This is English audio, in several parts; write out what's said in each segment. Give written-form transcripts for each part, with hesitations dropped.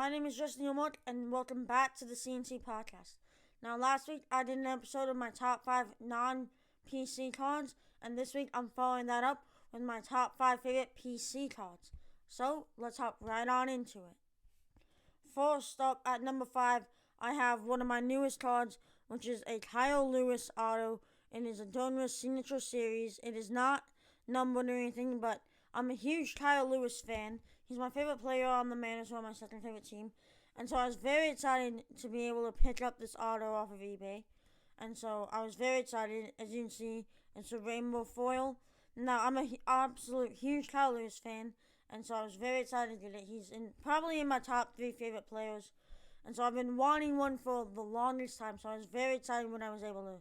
My name is Justin Yomot, and welcome back to the CNT podcast. Now, last week I did an episode of my top 5 non-PC cards, and this week I'm following that up with my top 5 favorite PC cards. So, let's hop right on into it. First up at number 5, I have one of my newest cards, which is a Kyle Lewis auto. It is a Donruss Signature Series. It is not numbered or anything, but I'm a huge Kyle Lewis fan. He's my favorite player on the Mariners, who are my second favorite team. And so I was very excited to be able to pick up this auto off of eBay. And so I was very excited. As you can see, it's a rainbow foil. Now, I'm an absolute huge Kyle Lewis fan. And so I was very excited to get it. He's probably in my top 3 favorite players. And so I've been wanting one for the longest time. So I was very excited when I was able to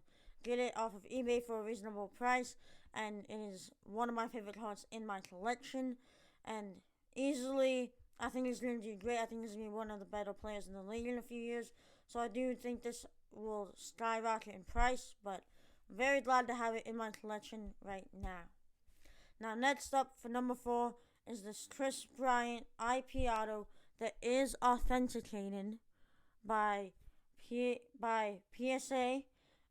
get it off of eBay for a reasonable price. And it is one of my favorite cards in my collection. And easily, I think he's going to do great. I think he's going to be one of the better players in the league in a few years. So I do think this will skyrocket in price. But I'm very glad to have it in my collection right now. Now, next up for number 4 is this Kris Bryant IP auto that is authenticated by PSA.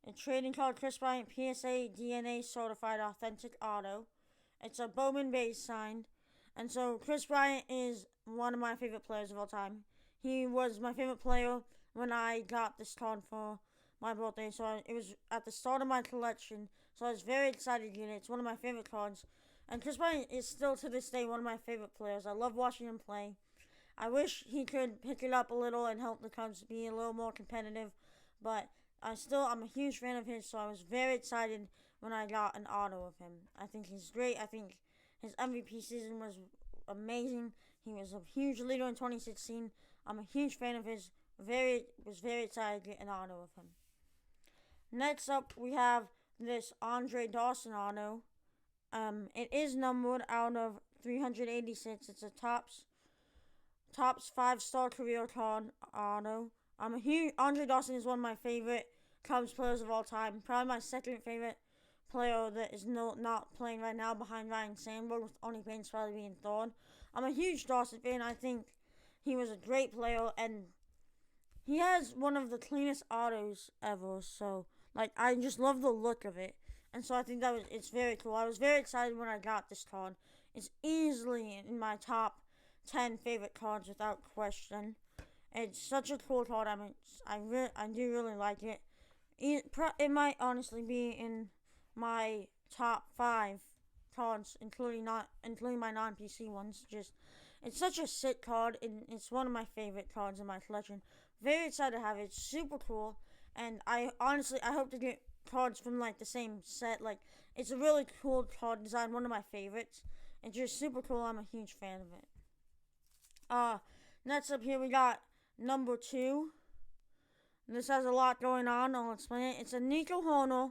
A trading card Kris Bryant PSA DNA certified authentic auto. It's a Bowman base signed. And so Kris Bryant is one of my favorite players of all time. He was my favorite player when I got this card for my birthday. So it was at the start of my collection. So I was very excited to get it. It's one of my favorite cards. And Kris Bryant is still to this day one of my favorite players. I love watching him play. I wish he could pick it up a little and help the Cubs be a little more competitive. But I'm a huge fan of his, so I was very excited when I got an auto of him. I think he's great. I think his MVP season was amazing. He was a huge leader in 2016. I'm a huge fan of his. Was very excited to get an auto of him. Next up, we have this Andre Dawson auto. It is numbered out of 386. It's a Topps 5-star career card auto. I'm a huge Andre Dawson is one of my favorite Cubs players of all time. Probably my second favorite player that is not playing right now behind Ryan Sandberg, with Only Payne's probably being third. I'm a huge Dawson fan. I think he was a great player, and he has one of the cleanest autos ever. So, I just love the look of it. And so I think it's very cool. I was very excited when I got this card. It's easily in my top 10 favorite cards without question. It's such a cool card. I do really like it. It might honestly be in my top 5 cards, including my non-PC ones. It's such a sick card, and it's one of my favorite cards in my collection. Very excited to have it. It's super cool, and I hope to get cards from the same set. It's a really cool card design, one of my favorites. It's just super cool. I'm a huge fan of it. Next up here we got number 2. This has a lot going on. I'll explain it. It's a Nico Hoerner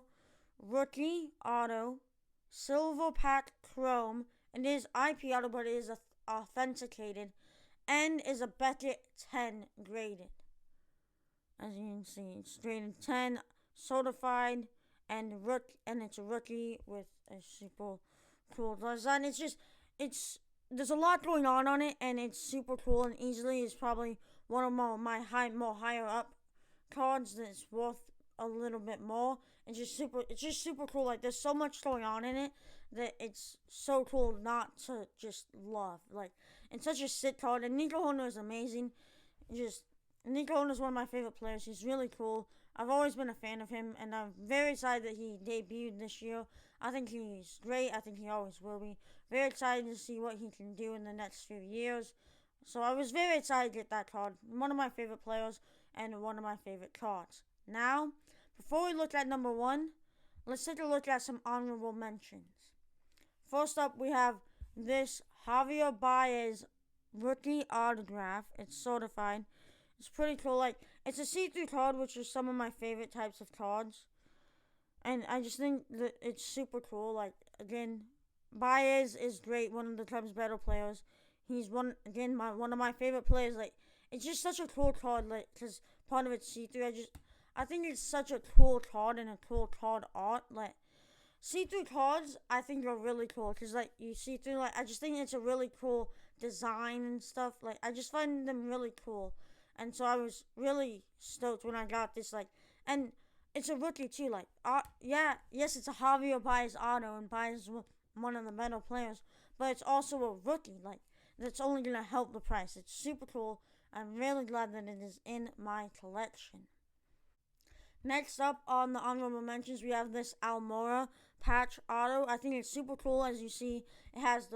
rookie auto, silver pack chrome. It is IP auto, but it is authenticated, and is a Beckett 10 graded. As you can see, it's graded 10, certified, and it's a rookie with a super cool design. There's a lot going on it, and it's super cool, and easily is probably one of my higher up cards that's worth a little bit more. It's just super cool. There's so much going on in it that it's so cool not to just love. It's such a sick card, and Nico Hoerner is amazing. Nico Hoerner is one of my favorite players. He's really cool. I've always been a fan of him, and I'm very excited that he debuted this year. I think he's great. I think he always will be. Very excited to see what he can do in the next few years. So I was very excited to get that card. One of my favorite players and one of my favorite cards. Now, before we look at number 1, let's take a look at some honorable mentions. First up, we have this Javier Baez rookie autograph. It's certified. It's pretty cool. It's a see-through card, which is some of my favorite types of cards. And I just think that it's super cool. Again, Baez is great. One of the Cubs' better players. He's one of my favorite players. It's just such a cool card. Because part of it's see-through. I think it's such a cool card and a cool card art. See-through cards, I think are really cool. Because you see through. I just think it's a really cool design and stuff. Like, I just find them really cool. And so I was really stoked when I got this. Like, and it's a rookie too. Like, yeah, yes, it's a Javier Baez auto, and Baez is one of the better players, but it's also a rookie. Like, that's only gonna help the price. It's super cool. I'm really glad that it is in my collection. Next up on the honorable mentions, we have this Almora patch auto. I think it's super cool. As you see, it has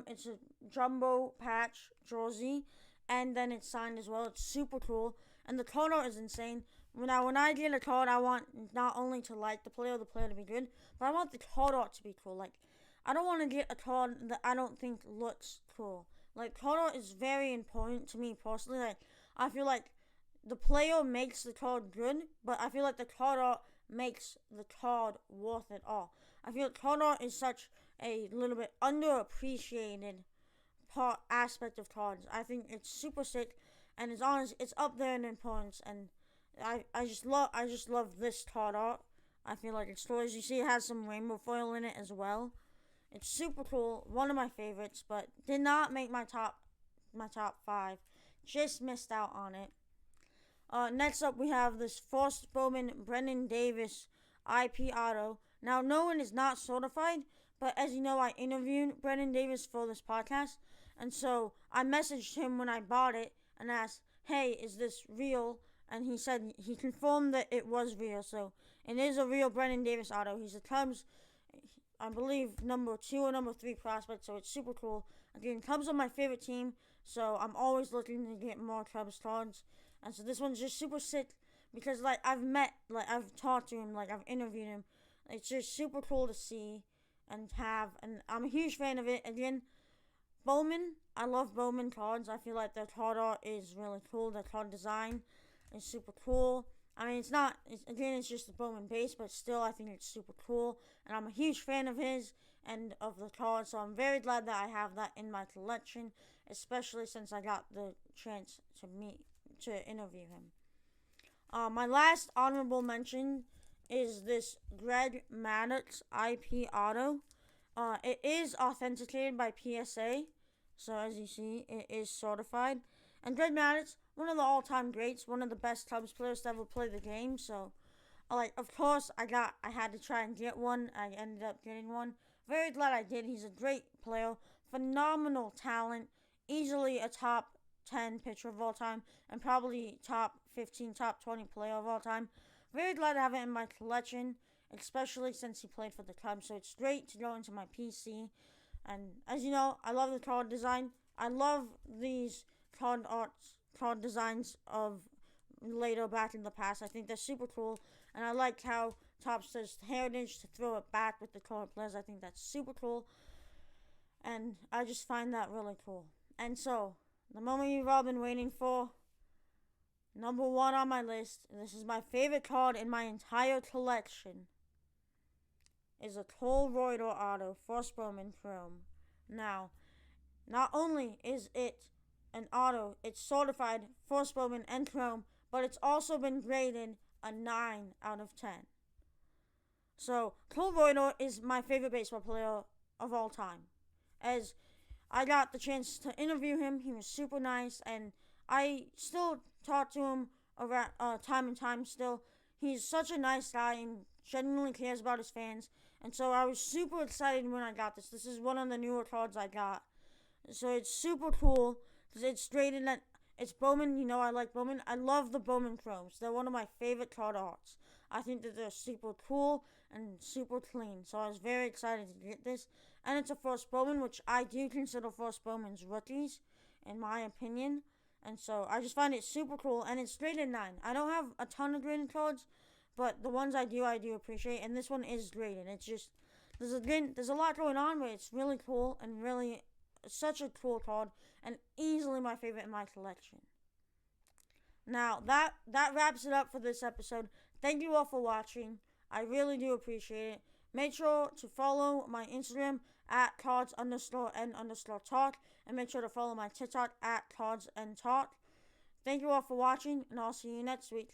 it's a jumbo patch jersey, and then it's signed as well. It's super cool, and the card art is insane. When I get a card, I want not only to like the player to be good, but I want the card art to be cool. Like, I don't want to get a card that I don't think looks cool. Like, card art is very important to me personally. Like, I feel like the player makes the card good, but I feel like the card art makes the card worth it all. I feel like card art is such a little bit underappreciated aspect of cards. I think it's super sick, and it's honest. It's up there in importance, and I just love this card art. I feel like it's cool. As you see, it has some rainbow foil in it as well. It's super cool. One of my favorites, but did not make my top five. Just missed out on it. Next up, we have this Forrest Bowman Brennan Davis IP auto. Now, no one is not certified, but as you know, I interviewed Brennan Davis for this podcast, and so I messaged him when I bought it and asked, "Hey, is this real?" And he said he confirmed that it was real. So it is a real Brennan Davis auto. He's a Cubs, I believe, number 2 or number 3 prospect. So it's super cool. Again, Cubs are my favorite team, so I'm always looking to get more Cubs cards. And so this one's just super sick because I've talked to him, like I've interviewed him. It's just super cool to see and have, and I'm a huge fan of it. Again, Bowman, I love Bowman cards. I feel like their card art is really cool. Their card design is super cool. I mean, it's just a Bowman base, but still, I think it's super cool. And I'm a huge fan of his and of the card, so I'm very glad that I have that in my collection, especially since I got the chance to interview him. My last honorable mention is this Greg Maddux IP auto. It is authenticated by PSA, so as you see, it is certified. And Greg Maddux, one of the all-time greats, one of the best Cubs players to ever play the game. So, of course, I had to try and get one. I ended up getting one. Very glad I did. He's a great player, phenomenal talent, easily a top 10 pitcher of all time, and probably top 15, top 20 player of all time. Very glad to have it in my collection, especially since he played for the Cubs. So it's great to go into my PC. And as you know, I love the card design. I love these card designs of later back in the past. I think they're super cool, and I like how Topps does Heritage to throw it back with the card players. I think that's super cool, and I just find that really cool. And so, the moment you've all been waiting for, number 1 on my list, this is my favorite card in my entire collection, is a Cole Reuter auto, Forrest Bowman Chrome. Now, not only is it an auto, it's certified Forrest Bowman and Chrome, but it's also been graded a 9 out of 10. So, Cole Reuter is my favorite baseball player of all time. As I got the chance to interview him, he was super nice, and I still talk to him around, time and time still. He's such a nice guy and genuinely cares about his fans, and so I was super excited when I got this. This is one of the newer cards I got. So it's super cool because it's graded at, it's Bowman. You know I like Bowman. I love the Bowman Chromes. They're one of my favorite card arts. I think that they're super cool and super clean. So I was very excited to get this. And it's a Forrest Bowman, which I do consider Forrest Bowman's rookies, in my opinion. And so I just find it super cool. And it's graded 9. I don't have a ton of graded cards, but the ones I do appreciate. And this one is graded. It's just, there's a lot going on, but it's really cool and really such a cool card and easily my favorite in my collection. Now, that wraps it up for this episode. Thank you all for watching. I really do appreciate it. Make sure to follow my Instagram at cards_n_talk, and make sure to follow my TikTok at cardsandtalk. Thank you all for watching, and I'll see you next week.